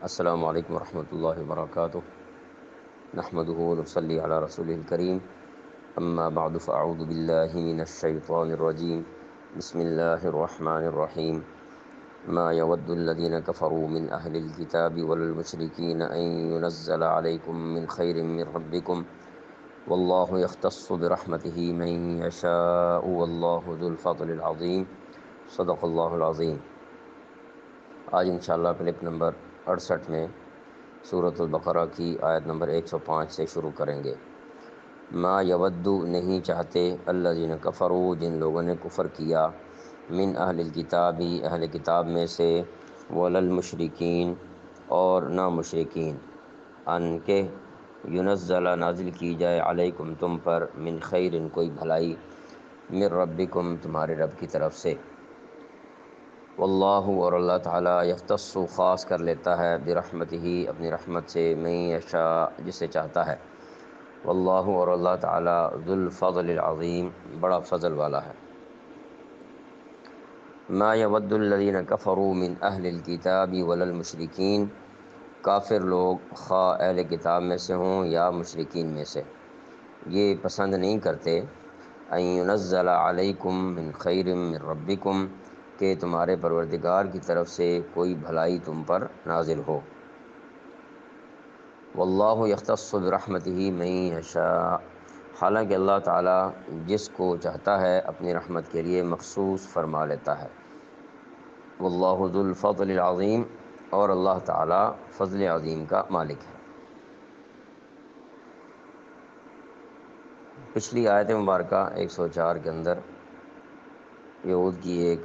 السلام علیکم ورحمۃ اللہ وبرکاتہ نحمده ونصلی علی رسول الکریم اما بعد فاعوذ باللہ من الشیطان الرجیم بسم اللہ الرحمن الرحیم ما يود الذين كفروا من أهل الكتاب والمشركين أن ينزل عليكم من خير من ربكم والله يختص برحمته من يشاء والله ذو الفضل العظيم صدق اللہ العظیم۔ آج انشاءاللہ کلپ نمبر 68 میں سورۃ البقرہ کی آیت نمبر 105 سے شروع کریں گے۔ ما یود نہیں چاہتے الذین کفروا جن لوگوں نے کفر کیا، من اہل الکتابی اہل کتاب میں سے، وللمشرکین اور نہ مشرکین، ان کے ینزل نازل کی جائے علیکم تم پر، من خیر کوئی بھلائی، من ربکم تمہارے رب کی طرف سے، واللہ اور اللہ تعالیٰ یختص خاص کر لیتا ہے، برحمتہ اپنی رحمت سے، من یشاء جسے چاہتا ہے، واللہ اور اللہ تعالیٰ ذو الفضل العظیم بڑا فضل والا ہے۔ ما یود الذین کفروا من اہل الکتاب ولا المشرکین، کافر لوگ خواہ اہل کتاب میں سے ہوں یا مشرکین میں سے، یہ پسند نہیں کرتے، ان ینزل علیکم من خیر من ربکم کہ تمہارے پروردگار کی طرف سے کوئی بھلائی تم پر نازل ہو، واللہ یختص برحمتہ من یشاء حالانکہ اللہ تعالیٰ جس کو چاہتا ہے اپنی رحمت کے لیے مخصوص فرما لیتا ہے، واللہ ذو الفضل العظیم اور اللہ تعالیٰ فضل عظیم کا مالک ہے۔ پچھلی آیت مبارکہ 104 کے اندر یہود کی ایک